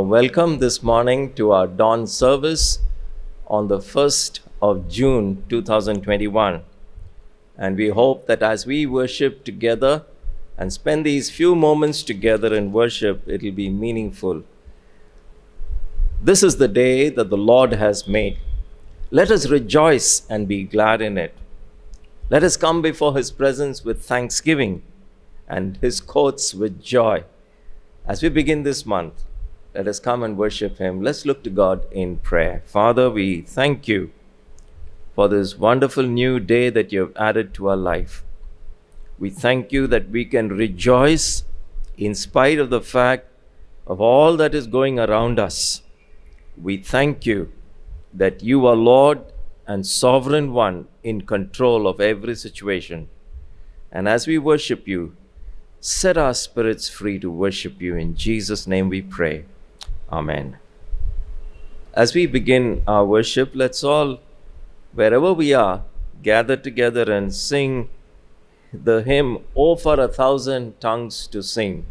Welcome this morning to our dawn service on the 1st of June 2021. And we hope that as we worship together and spend these few moments together in worship, it will be meaningful. This is the day that the Lord has made. Let us rejoice and be glad in it. Let us come before His presence with thanksgiving and His courts with joy. As we begin this month, let us come and worship Him. Let's look to God in prayer. Father, we thank You for this wonderful new day that You have added to our life. We thank You that we can rejoice in spite of the fact of all that is going around us. We thank You that You are Lord and Sovereign One in control of every situation. And as we worship You, set our spirits free to worship You. In Jesus' name we pray. Amen. As we begin our worship, let's all, wherever we are, gather together and sing the hymn, "Oh, for 1,000 tongues to sing."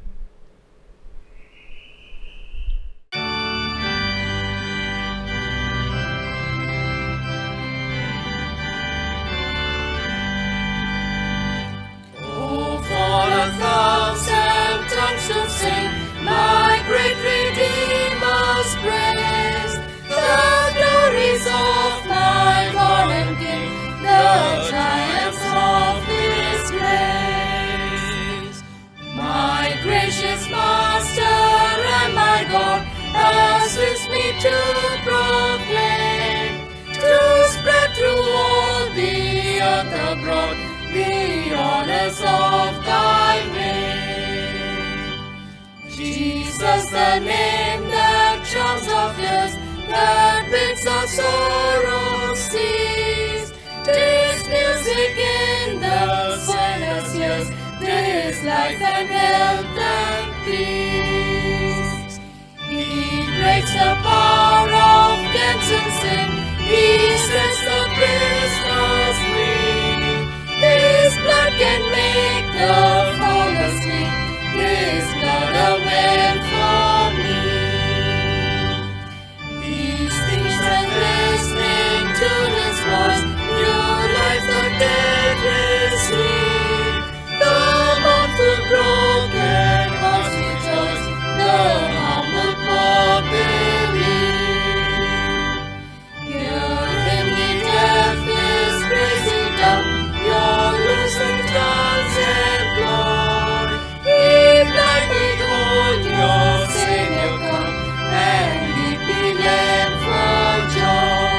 Oh, for 1,000 tongues to sing my great Redeemer's praise, the glories of my God and King, the triumphs of His grace. My gracious Master and my God assist me to proclaim, to spread through all the earth abroad the honors of Thy name. Jesus, the name that charms our fears, that bids our sorrows cease. 'Tis music in the sinner's ears, 'tis life and health and peace. He breaks the power of guilt and sin, He sets the prisoners free. His blood can make the foolish sleep, His blood a way for me. These things and listening to His voice, new life the dead receive. The mournful broken hearts rejoice, the humble poor believe. Hear Him, ye deafness praising down, your loosened tongues employ. Ye blind, behold your Savior come, and leaping in for joy.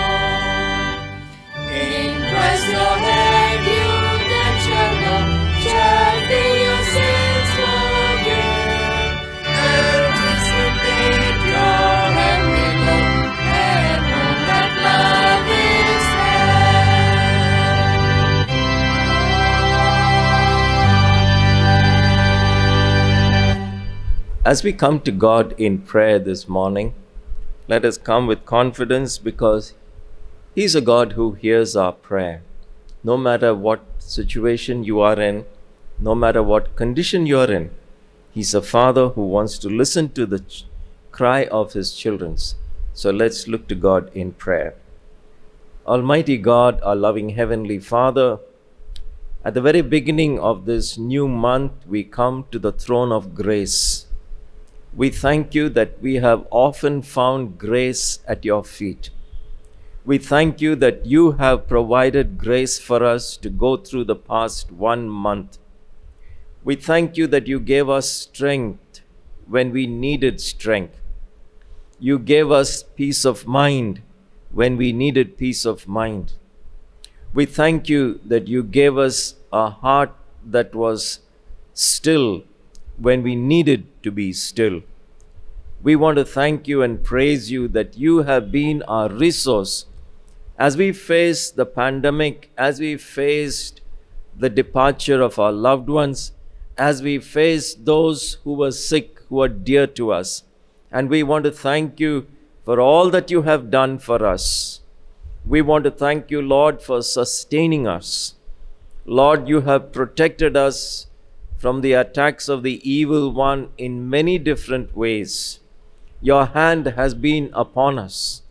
In Christ your head you then shall know, shall feel your sins forgive, and dissipate your hand below, and know that love is As we come to God in prayer this morning, let us come with confidence because He's a God who hears our prayer. No matter what situation you are in, no matter what condition you are in, He's a Father who wants to listen to the cry of His children. So let's look to God in prayer. Almighty God, our loving Heavenly Father, at the very beginning of this new month, we come to the throne of grace. We thank You that we have often found grace at Your feet. We thank You that You have provided grace for us to go through the past 1 month. We thank You that You gave us strength when we needed strength. You gave us peace of mind when we needed peace of mind. We thank You that You gave us a heart that was still when we needed to be still. We want to thank You and praise You that You have been our resource as we face the pandemic, as we faced the departure of our loved ones, as we faced those who were sick, who are dear to us. And we want to thank You for all that You have done for us. We want to thank You, Lord, for sustaining us. Lord, You have protected us from the attacks of the evil one in many different ways. Your hand has been upon us,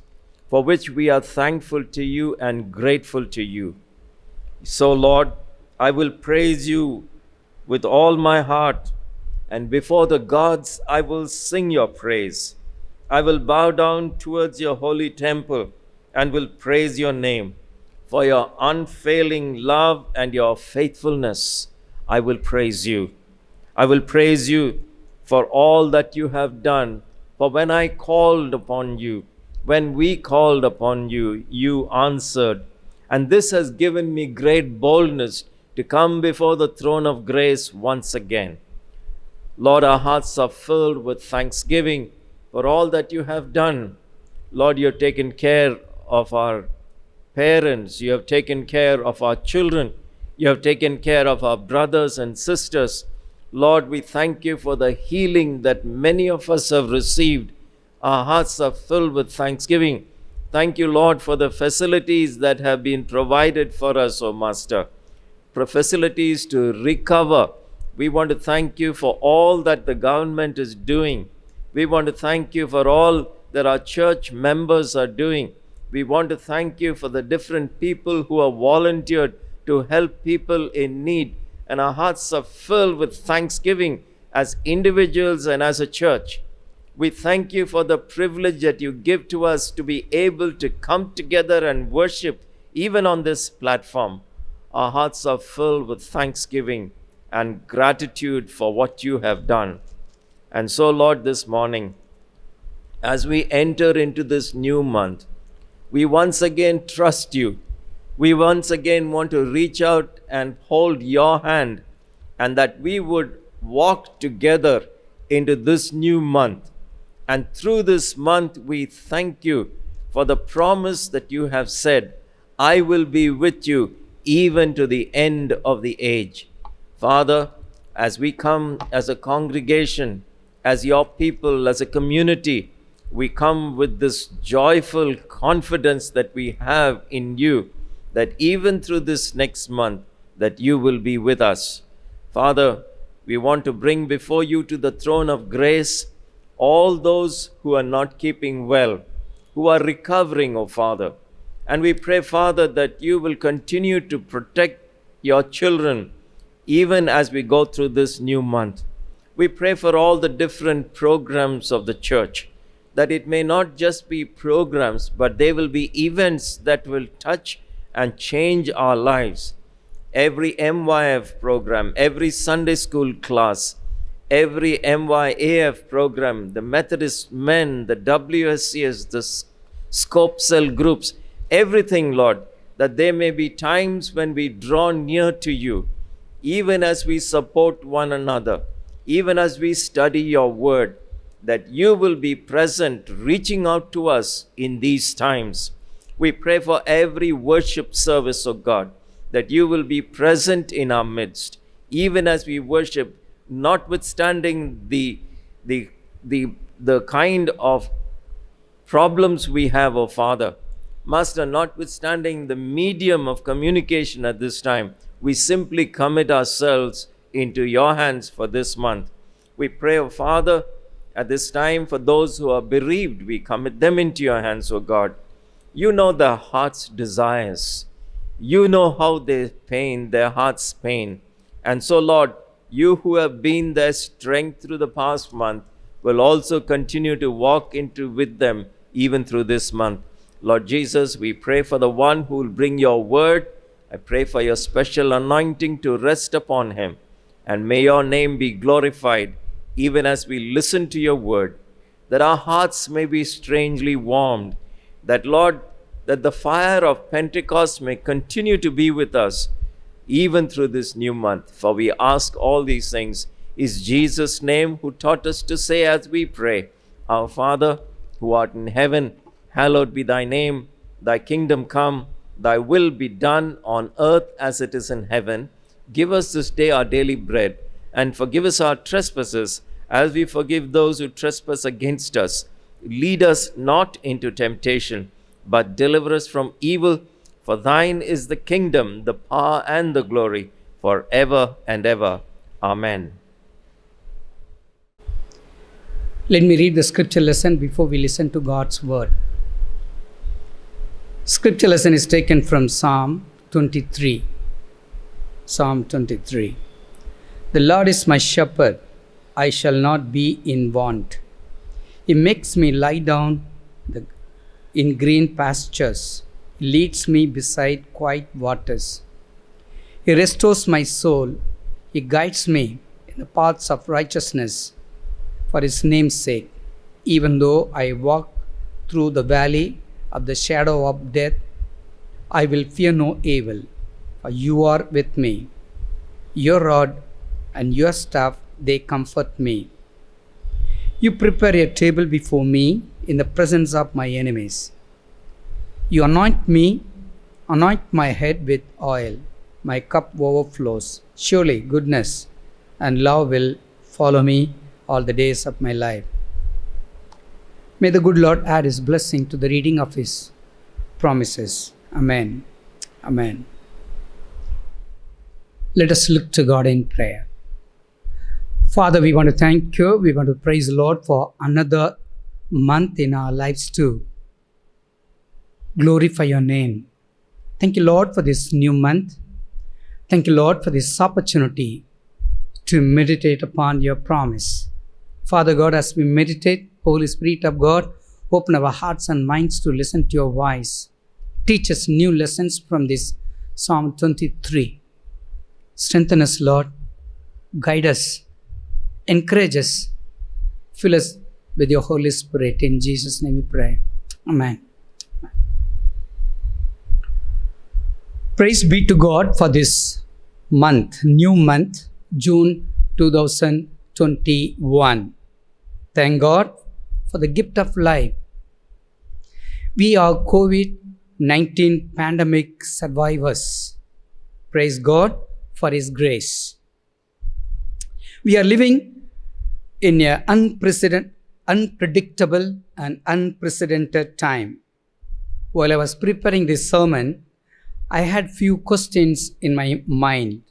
for which we are thankful to you and grateful to you. So, Lord, I will praise you with all my heart, and before the gods I will sing your praise. I will bow down towards your holy temple and will praise your name. For your unfailing love and your faithfulness, I will praise you. I will praise you for all that you have done. For when I called upon you, when we called upon you, you answered. And this has given me great boldness to come before the throne of grace once again. Lord, our hearts are filled with thanksgiving for all that you have done. Lord, you have taken care of our parents, you have taken care of our children, you have taken care of our brothers and sisters. Lord, we thank you for the healing that many of us have received. Our hearts are filled with thanksgiving. Thank you, Lord, for the facilities that have been provided for us, O Master. For facilities to recover. We want to thank you for all that the government is doing. We want to thank you for all that our church members are doing. We want to thank you for the different people who have volunteered to help people in need. And our hearts are filled with thanksgiving as individuals and as a church. We thank you for the privilege that you give to us to be able to come together and worship even on this platform. Our hearts are filled with thanksgiving and gratitude for what you have done. And so, Lord, this morning, as we enter into this new month, we once again trust you. We once again want to reach out and hold your hand, and that we would walk together into this new month. And through this month, we thank you for the promise that you have said, I will be with you even to the end of the age. Father, as we come as a congregation, as your people, as a community, we come with this joyful confidence that we have in you, that even through this next month, that you will be with us. Father, we want to bring before you to the throne of grace all those who are not keeping well, who are recovering, O Father. And we pray, Father, that you will continue to protect your children even as we go through this new month. We pray for all the different programs of the church, that it may not just be programs, but they will be events that will touch and change our lives. Every MYF program, every Sunday school class, every MYAF program, the Methodist men, the WSCS, the Scope Cell groups, everything, Lord, that there may be times when we draw near to you, even as we support one another, even as we study your word, that you will be present, reaching out to us in these times. We pray for every worship service, O God, that you will be present in our midst, even as we worship, notwithstanding the kind of problems we have, O Father. Master, notwithstanding the medium of communication at this time, we simply commit ourselves into your hands for this month. We pray, O Father, at this time for those who are bereaved, we commit them into your hands, O God. You know their heart's desires. You know how they pain, their heart's pain. And so, Lord, you who have been their strength through the past month will also continue to walk into with them even through this month. Lord Jesus, we pray for the one who will bring your word. I pray for your special anointing to rest upon him. And may your name be glorified even as we listen to your word, that our hearts may be strangely warmed, that, Lord, that the fire of Pentecost may continue to be with us even through this new month. For we ask all these things is Jesus' name, who taught us to say as we pray, Our Father, who art in heaven, hallowed be thy name. Thy kingdom come, thy will be done on earth as it is in heaven. Give us this day our daily bread, and forgive us our trespasses as we forgive those who trespass against us. Lead us not into temptation, but deliver us from evil. For thine is the kingdom, the power, and the glory, forever and ever. Amen. Let me read the scripture lesson before we listen to God's word. Scripture lesson is taken from Psalm 23. Psalm 23. The Lord is my shepherd, I shall not be in want. He makes me lie down in green pastures. He leads me beside quiet waters. He restores my soul. He guides me in the paths of righteousness for his name's sake. Even though I walk through the valley of the shadow of death, I will fear no evil, for you are with me. Your rod and your staff, they comfort me. You prepare a table before me in the presence of my enemies. You anoint my head with oil. My cup overflows. Surely goodness and love will follow me all the days of my life. May the good Lord add his blessing to the reading of his promises. Amen. Amen. Let us look to God in prayer. Father, we want to thank you. We want to praise the Lord for another month in our lives too. Glorify your name. Thank you, Lord, for this new month. Thank you, Lord, for this opportunity to meditate upon your promise. Father God, as we meditate, Holy Spirit of God, open our hearts and minds to listen to your voice. Teach us new lessons from this Psalm 23. Strengthen us, Lord. Guide us. Encourage us. Fill us with your Holy Spirit. In Jesus' name we pray. Amen. Praise be to God for this month, new month, June 2021. Thank God for the gift of life. We are COVID-19 pandemic survivors. Praise God for His grace. We are living in an unpredictable and unprecedented time. While I was preparing this sermon, I had few questions in my mind.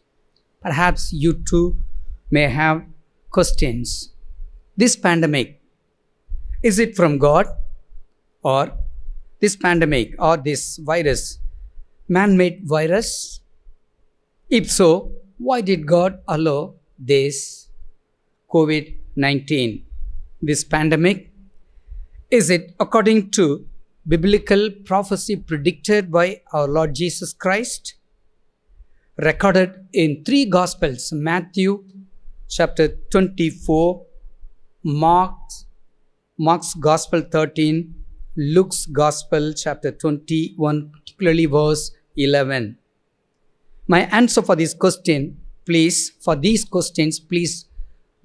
Perhaps you too may have questions. This pandemic, is it from God? Or this pandemic or this virus, man-made virus? If so, why did God allow this COVID-19, this pandemic? Is it according to biblical prophecy predicted by our Lord Jesus Christ? Recorded in 3 Gospels, Matthew chapter 24, Mark's Gospel 13, Luke's Gospel chapter 21, particularly verse 11. My answer for this question, please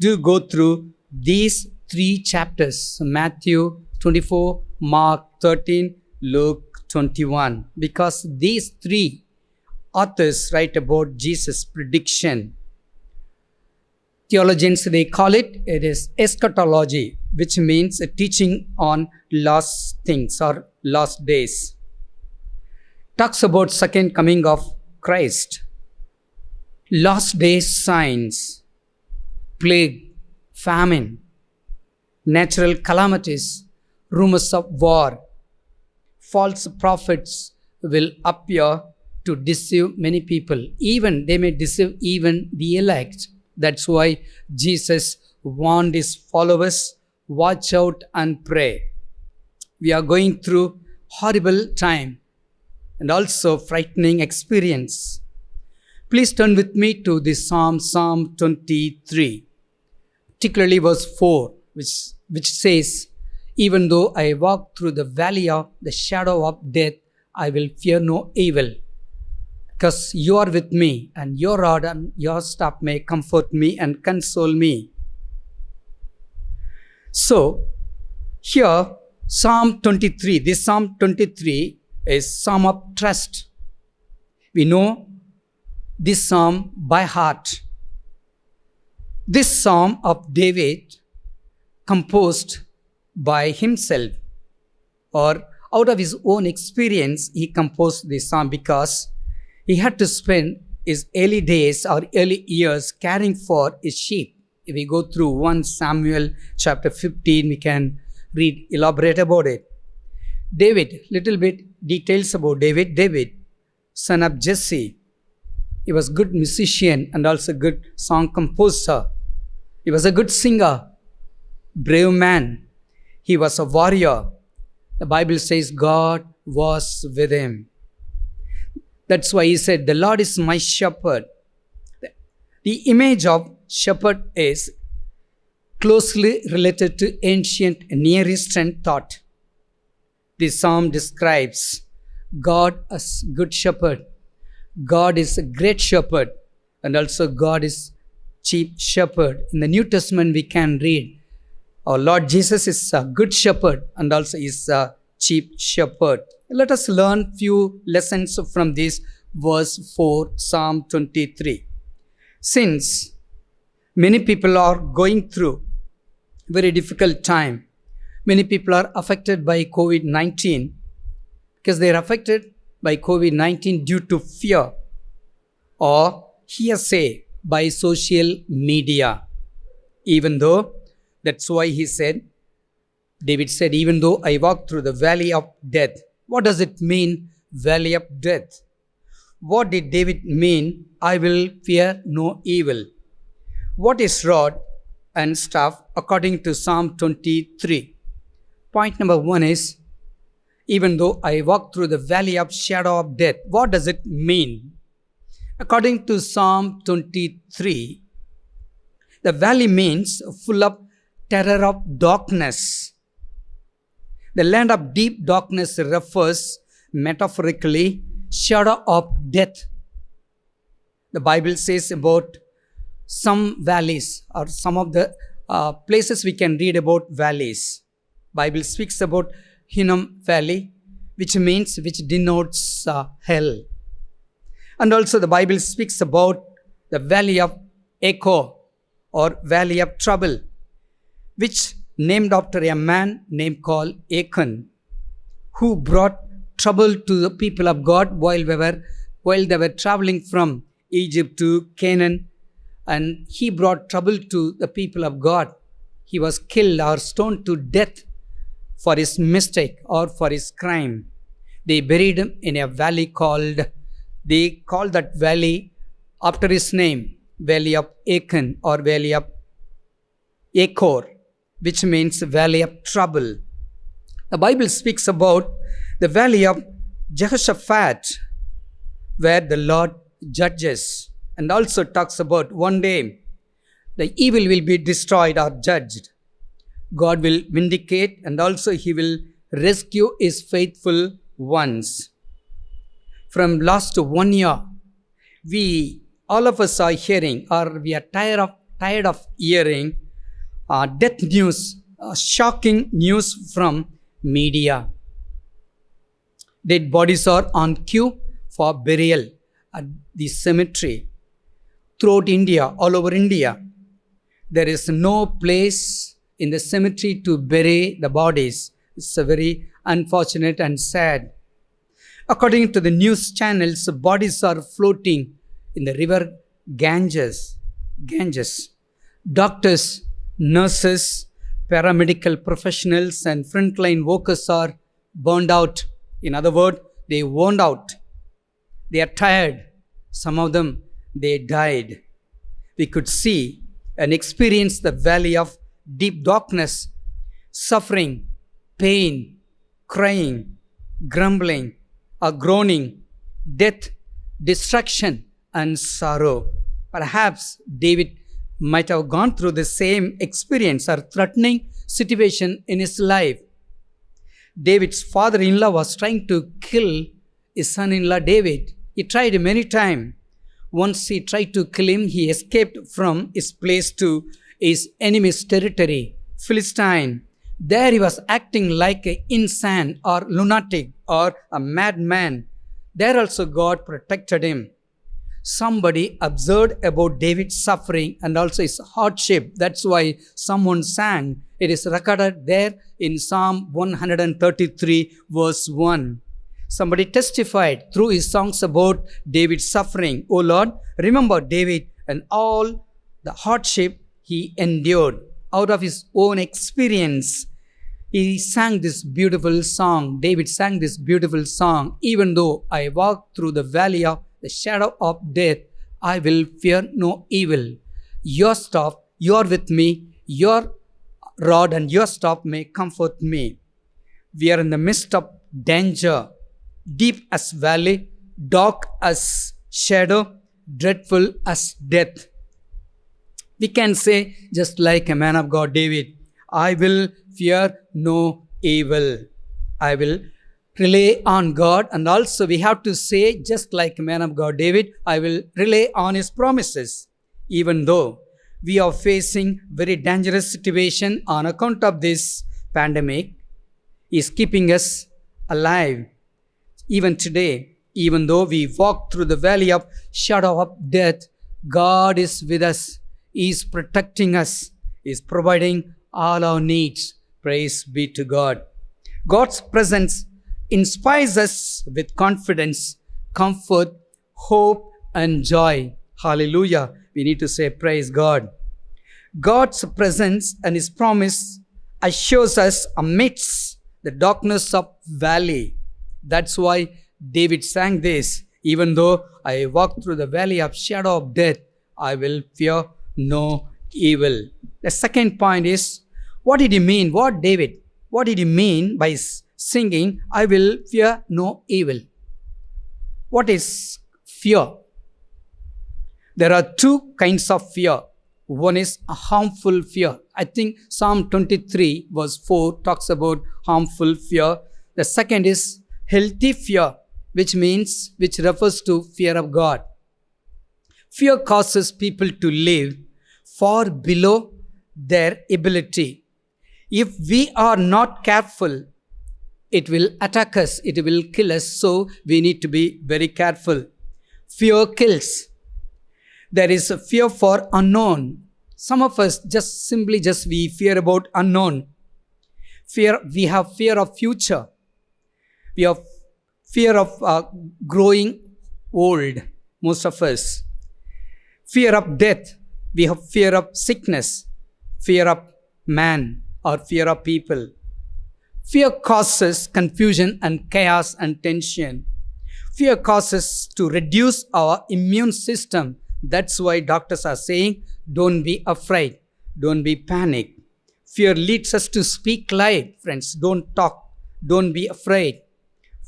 do go through these 3 chapters, Matthew 24, Mark 13, Luke 21, because these 3 authors write about Jesus' prediction. Theologians, they call it is eschatology, which means a teaching on last things or last days. Talks about second coming of Christ, last days signs, plague, famine, natural calamities, rumors of war, false prophets will appear to deceive many people. Even they may deceive even the elect. That's why Jesus warned his followers, watch out and pray. We are going through horrible time and also frightening experience. Please turn with me to the Psalm 23, particularly verse 4, which says, even though I walk through the valley of the shadow of death, I will fear no evil, because you are with me, and your rod and your staff may comfort me and console me. So, here, Psalm 23, this Psalm 23 is Psalm of trust. We know this Psalm by heart. This Psalm of David, composed by himself, or out of his own experience, he composed this Psalm because he had to spend his early days or early years caring for his sheep If we go through 1 Samuel chapter 15, we can read, elaborate about it. David, little bit details about David. David, son of Jesse. He was a good musician and also good song composer. He was a good singer, brave man. He was a warrior. The Bible says God was with him. That's why he said, the Lord is my shepherd. The image of shepherd is closely related to ancient Near Eastern thought. This psalm describes God as good shepherd. God is a great shepherd, and also God is chief shepherd. In the New Testament we can read, our Lord Jesus is a good shepherd and also is a chief shepherd. Let us learn few lessons from this verse 4, Psalm 23. Since many people are going through very difficult time, many people are affected by COVID-19 because they are affected by COVID-19 due to fear or hearsay by social media. Even though, that's why David said, even though I walk through the valley of death. What does it mean, valley of death? What did David mean, I will fear no evil? What is rod and staff according to Psalm 23? Point number 1 is, even though I walk through the valley of shadow of death. What does it mean? According to Psalm 23, the valley means full of terror of darkness. The land of deep darkness refers metaphorically shadow of death. The Bible says about some valleys or some of the places we can read about valleys. Bible speaks about Hinnom Valley, which denotes hell. And also the Bible speaks about the valley of Echo or valley of trouble, which named after a man named called Achan, who brought trouble to the people of God while they were traveling from Egypt to Canaan, and he brought trouble to the people of God. He was killed or stoned to death for his mistake or for his crime. They buried him in a valley they called that valley after his name, Valley of Achan or Valley of Achor, which means Valley of Trouble. The Bible speaks about the Valley of Jehoshaphat, where the Lord judges, and also talks about one day the evil will be destroyed or judged. God will vindicate and also he will rescue his faithful ones. From last 1 year, all of us are hearing, or we are tired of hearing death news, shocking news from media. Dead bodies are on queue for burial at the cemetery. Throughout India, all over India, there is no place in the cemetery to bury the bodies. It's a very unfortunate and sad. According to the news channels, bodies are floating in the river Ganges. Doctors, nurses, paramedical professionals and frontline workers are burned out. In other words, they worn out. They are tired. Some of them, they died. We could see and experience the valley of deep darkness, suffering, pain, crying, grumbling, or groaning, death, destruction, and sorrow. Perhaps David might have gone through the same experience or threatening situation in his life. David's father-in-law was trying to kill his son-in-law David. He tried many times. Once he tried to kill him, he escaped from his place to his enemy's territory, Philistine. There he was acting like an insane or lunatic or a madman. There also God protected him. Somebody observed about David's suffering and also his hardship. That's why someone sang. It is recorded there in Psalm 133 verse 1. Somebody testified through his songs about David's suffering. Oh Lord, remember David and all the hardship he endured. Out of his own experience, he sang this beautiful song. David sang this beautiful song. Even though I walk through the valley of the shadow of death, I will fear no evil. Your staff, you are with me. Your rod and your staff may comfort me. We are in the midst of danger, deep as valley, dark as shadow, dreadful as death. We can say, just like a man of God, David, I will fear no evil. I will rely on God. And also we have to say, just like a man of God, David, I will rely on his promises. Even though we are facing very dangerous situation on account of this pandemic, is keeping us alive. Even today, even though we walk through the valley of shadow of death, God is with us. He is protecting us. He is providing all our needs. Praise be to God. God's presence inspires us with confidence, comfort, hope, and joy. Hallelujah. We need to say, praise God. God's presence and his promise assures us amidst the darkness of valley. That's why David sang this. Even though I walk through the valley of shadow of death, I will fear no evil. The second point is, what did he mean? What did he mean by singing, I will fear no evil? What is fear? There are two kinds of fear. One is a harmful fear. I think Psalm 23 verse 4 talks about harmful fear. The second is healthy fear, which refers to fear of God. Fear causes people to live far below their ability. If we are not careful, it will attack us, it will kill us, so we need to be very careful. Fear kills. There is a fear for unknown. Some of us we fear about unknown. We have fear of future. We have fear of growing old, most of us. Fear of death. We have fear of sickness, fear of man, or fear of people. Fear causes confusion and chaos and tension. Fear causes to reduce our immune system. That's why doctors are saying, don't be afraid, don't be panicked. Fear leads us to speak life, friends. Don't talk, don't be afraid.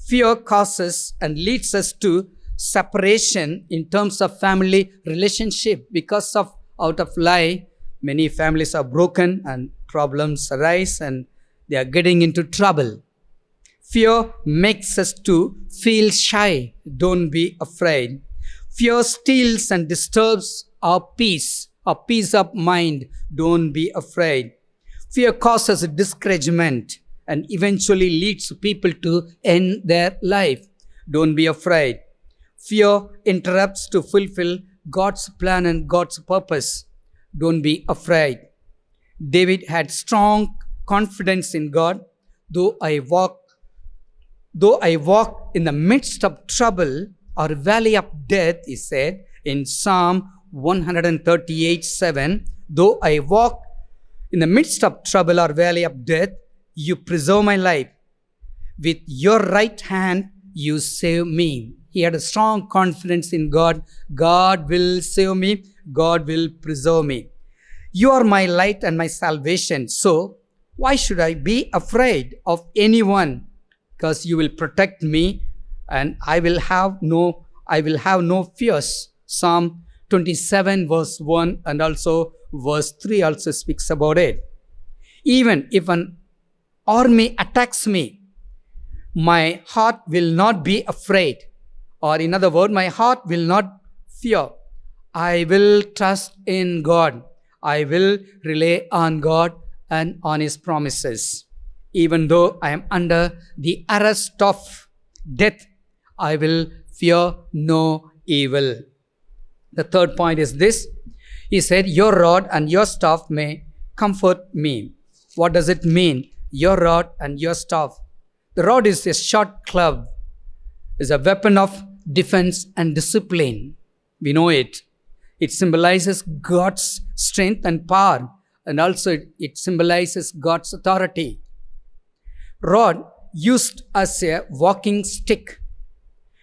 Fear causes and leads us to separation in terms of family relationship. Because of out of lie, many families are broken and problems arise and they are getting into trouble. Fear makes us to feel shy. Don't be afraid. Fear steals and disturbs our peace of mind. Don't be afraid. Fear causes discouragement and eventually leads people to end their life. Don't be afraid. Fear interrupts to fulfill God's plan and God's purpose. Don't be afraid. David had strong confidence in God. Though I walk in the midst of trouble or valley of death, he said in Psalm 138:7, though I walk in the midst of trouble or valley of death, you preserve my life. With your right hand, you save me. He had a strong confidence in God. God will save me. God will preserve me. You are my light and my salvation. So why should I be afraid of anyone? Because you will protect me and I will have no fears. Psalm 27 verse 1 and also verse 3 also speaks about it. Even if an army attacks me, my heart will not be afraid. Or in other words, my heart will not fear. I will trust in God. I will rely on God and on His promises. Even though I am under the arrest of death, I will fear no evil. The third point is this. He said, your rod and your staff may comfort me. What does it mean? Your rod and your staff. The rod is a short club. It's a weapon of defense and discipline. We know it. It symbolizes God's strength and power, and also it symbolizes God's authority. Rod used as a walking stick,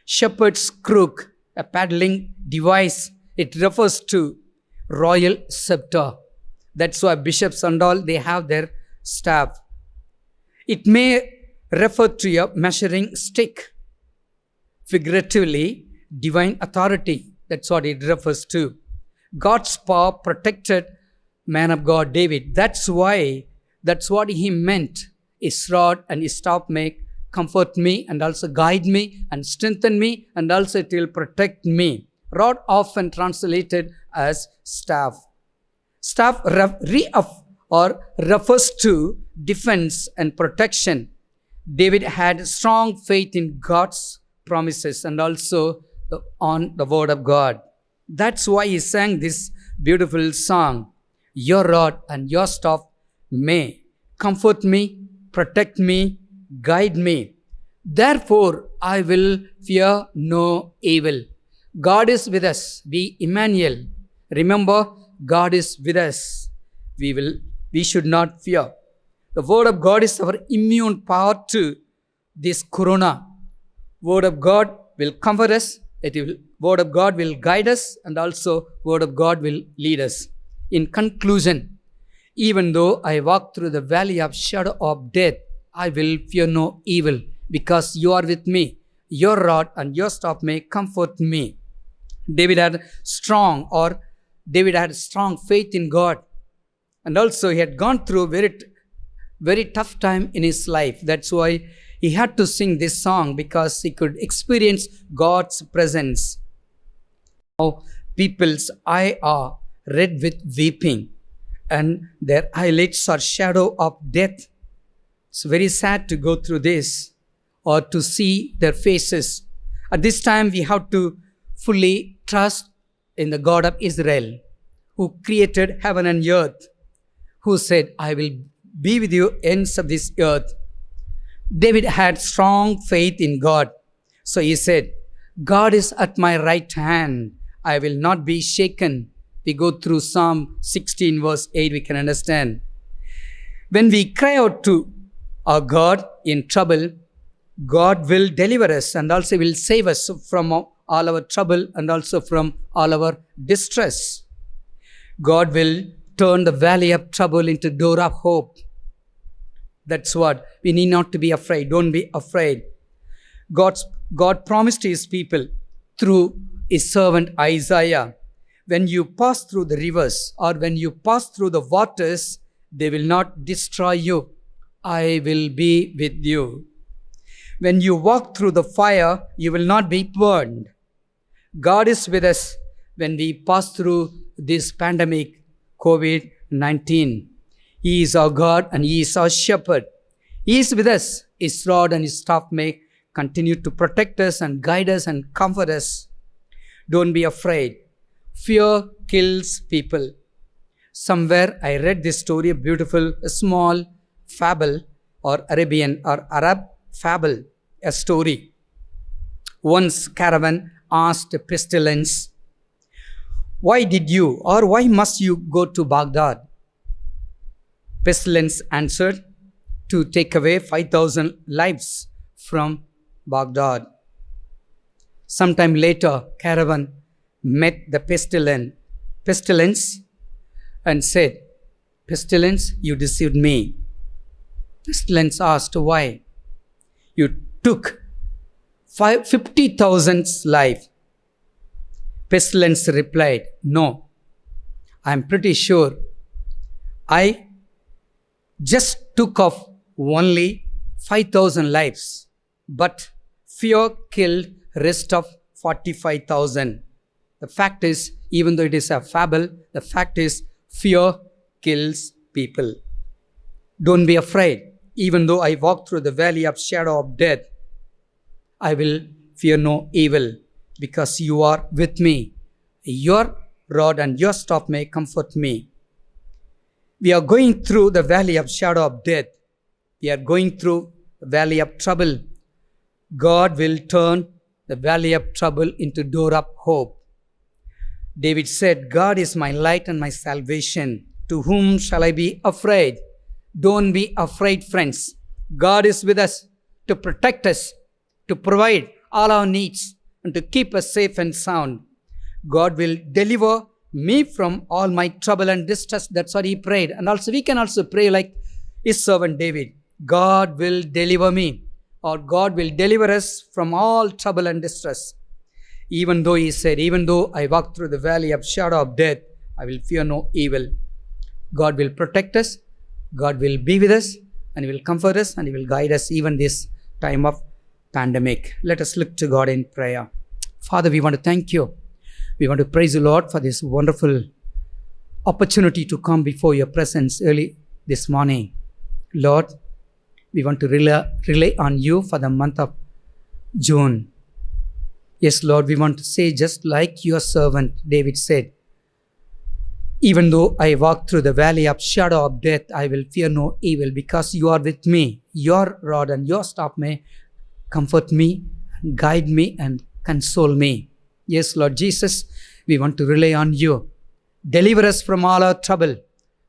shepherd's crook, a paddling device. It refers to royal scepter. That's why bishops and all, they have their staff. It may refer to a measuring stick, figuratively, divine authority. That's what it refers to. God's power protected man of God David. That's what he meant. His rod and his staff may comfort me and also guide me and strengthen me, and also it will protect me. Rod often translated as staff. Staff refers to defense and protection. David had strong faith in God's promises and also on the word of God. That's why he sang this beautiful song. Your rod and your staff may comfort me, protect me, guide me. Therefore, I will fear no evil. God is with us. Be Emmanuel. Remember, God is with us. We should not fear. The word of God is our immune power to this corona. Word of God will comfort us. Word of God will guide us, and also Word of God will lead us. In conclusion, even though I walk through the valley of shadow of death, I will fear no evil, because you are with me. Your rod and your staff may comfort me. David had strong faith in God, and also he had gone through very tough time in his life. That's why he had to sing this song, because he could experience God's presence. Now, people's eyes are red with weeping, and their eyelids are shadow of death. It's very sad to go through this or to see their faces. At this time, we have to fully trust in the God of Israel, who created heaven and earth, who said, I will be with you ends of this earth. David had strong faith in God. So he said, God is at my right hand. I will not be shaken. We go through Psalm 16 verse 8, we can understand. When we cry out to our God in trouble, God will deliver us and also will save us from all our trouble and also from all our distress. God will turn the valley of trouble into door of hope. That's what we need not to be afraid. Don't be afraid. God promised his people through his servant Isaiah, when you pass through the rivers or when you pass through the waters, they will not destroy you. I will be with you. When you walk through the fire, you will not be burned. God is with us when we pass through this pandemic, COVID-19. He is our God and He is our shepherd. He is with us. His rod and His staff may continue to protect us and guide us and comfort us. Don't be afraid. Fear kills people. Somewhere I read this story, a small fable or Arabian or Arab fable, a story. Once caravan asked a pestilence, why must you go to Baghdad? Pestilence answered, to take away 5,000 lives from Baghdad. Sometime later, caravan met the pestilence and said, Pestilence, you deceived me. Pestilence asked, why? You took 50,000's life. Pestilence replied, no, I'm pretty sure I just took off only 5,000 lives, but fear killed rest of 45,000. The fact is, even though it is a fable, the fact is fear kills people. Don't be afraid. Even though I walk through the valley of shadow of death, I will fear no evil, because you are with me. Your rod and your staff may comfort me. We are going through the valley of shadow of death. We are going through the valley of trouble. God will turn the valley of trouble into door of hope. David said, God is my light and my salvation. To whom shall I be afraid? Don't be afraid, friends. God is with us to protect us, to provide all our needs, and to keep us safe and sound. God will deliver me from all my trouble and distress. That's what he prayed. And also we can also pray like his servant David. God will deliver me, or God will deliver us from all trouble and distress. Even though he said, even though I walk through the valley of shadow of death, I will fear no evil. God will protect us, God will be with us, and he will comfort us, and he will guide us even this time of pandemic. Let us look to God in prayer. Father, we want to thank you. We want to praise you, Lord, for this wonderful opportunity to come before your presence early this morning. Lord, we want to rely on you for the month of June. Yes, Lord, we want to say just like your servant David said, even though I walk through the valley of shadow of death, I will fear no evil because you are with me. Your rod and your staff may comfort me, guide me, and console me. Yes, Lord Jesus, we want to rely on you. Deliver us from all our trouble,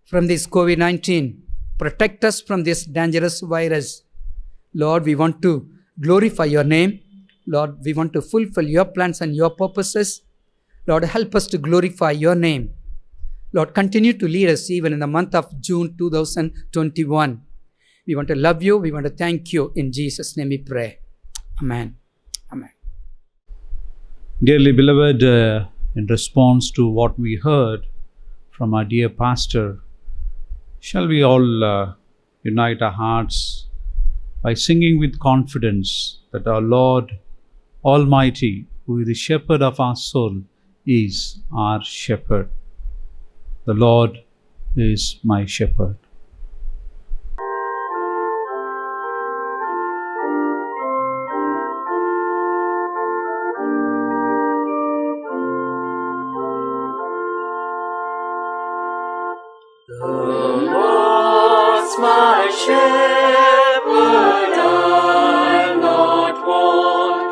from this COVID-19. Protect us from this dangerous virus. Lord, we want to glorify your name. Lord, we want to fulfill your plans and your purposes. Lord, help us to glorify your name. Lord, continue to lead us even in the month of June 2021. We want to love you. We want to thank you. In Jesus' name we pray. Amen. Amen. Dearly beloved, in response to what we heard from our dear pastor, shall we all unite our hearts by singing with confidence that our Lord Almighty, who is the shepherd of our soul, is our shepherd. The Lord is my shepherd. The Lord's my shepherd, I'll not want.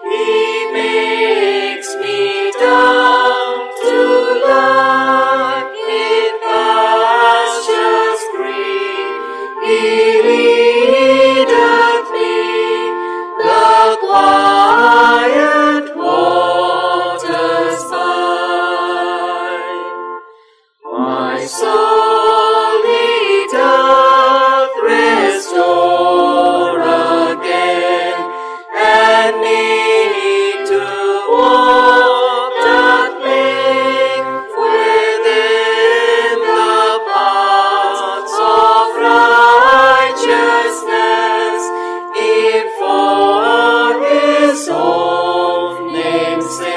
He makes me down to lie in pastures green. He leadeth me the quiet waters by. My soul he doth restore again, and me to walk that length within the paths of righteousness, if for his own name's sake.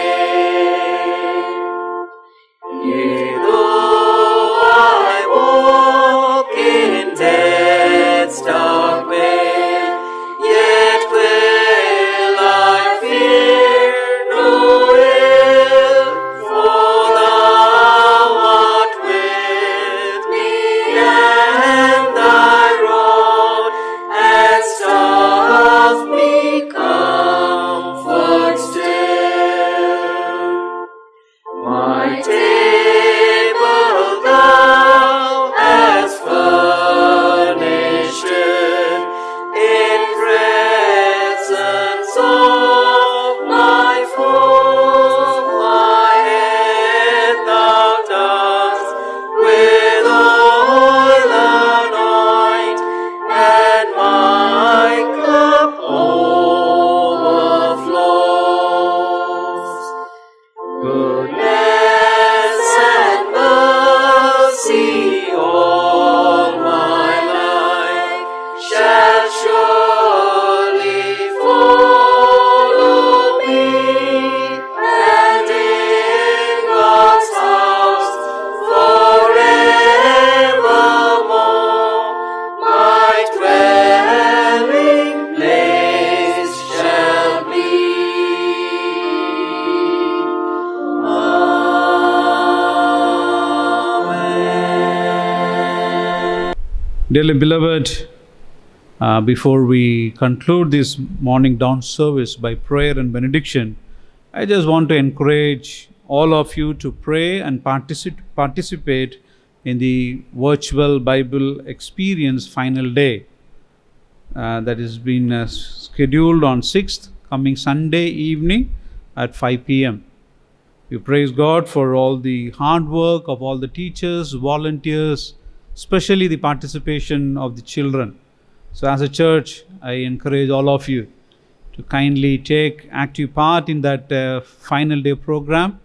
Yea, though I walk in death's dark way, yet will I fear no ill, for thou art with me, and thy rod and staff me comfort still. My table thou hast furnished in presence of my foe. My head thou dost with oil anoint, and my cup overflows. Goodness and mercy all my life shall surely follow me, and in God's house forevermore my dwelling place shall be. Amen. Dearly beloved, before we conclude this morning dawn service by prayer and benediction, I just want to encourage all of you to pray and participate in the virtual Bible experience final day that has been scheduled on 6th, coming Sunday evening at 5 p.m. We praise God for all the hard work of all the teachers, volunteers, especially the participation of the children. So as a church, I encourage all of you to kindly take active part in that final day program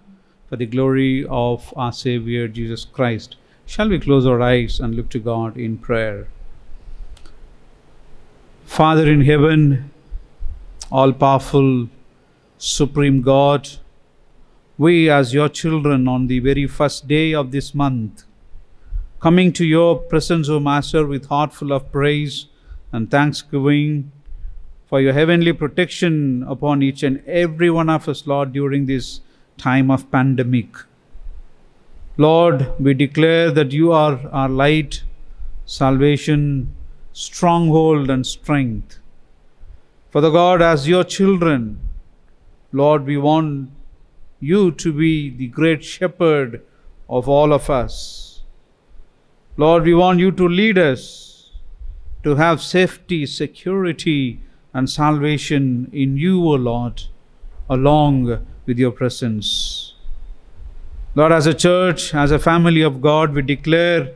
for the glory of our Savior Jesus Christ. Shall we close our eyes and look to God in prayer? Father in heaven, all-powerful, supreme God, we as your children on the very first day of this month, coming to your presence, O Master, with heart full of praise and thanksgiving for your heavenly protection upon each and every one of us, Lord, during this time of pandemic. Lord, we declare that you are our light, salvation, stronghold and strength. Father God, as your children, Lord, we want you to be the great shepherd of all of us. Lord, we want you to lead us to have safety, security, and salvation in you, O Lord, along with your presence. Lord, as a church, as a family of God, we declare,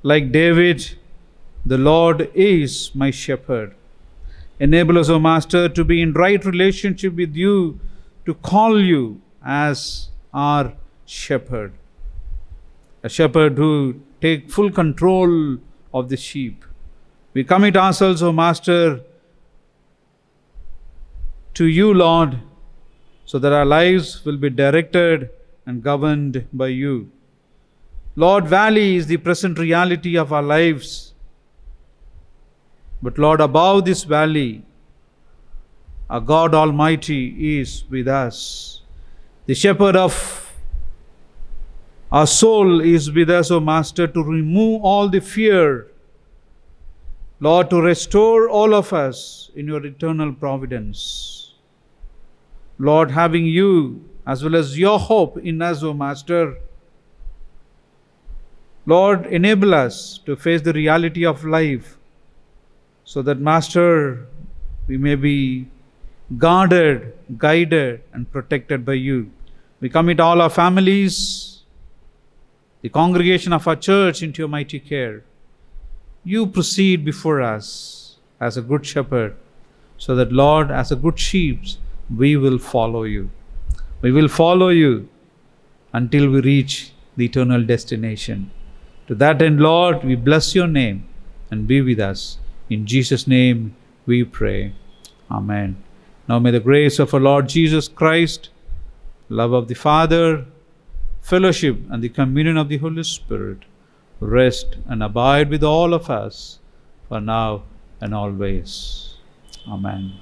like David, the Lord is my shepherd. Enable us, O Master, to be in right relationship with you, to call you as our shepherd. A shepherd who takes full control of the sheep. We commit ourselves, O Master, to you, Lord, so that our lives will be directed and governed by you. Lord, valley is the present reality of our lives. But Lord, above this valley, our God Almighty is with us. The shepherd of our soul is with us, O Master, to remove all the fear. Lord, to restore all of us in your eternal providence. Lord, having you as well as your hope in us, O Master, Lord, enable us to face the reality of life so that, Master, we may be guarded, guided, and protected by you. We commit all our families, the congregation of our church into your mighty care. You proceed before us as a good shepherd, so that, Lord, as a good sheep, we will follow you. We will follow you until we reach the eternal destination. To that end, Lord, we bless your name and be with us. In Jesus' name we pray. Amen. Now may the grace of our Lord Jesus Christ, love of the Father, fellowship and the communion of the Holy Spirit rest and abide with all of us for now and always. Amen.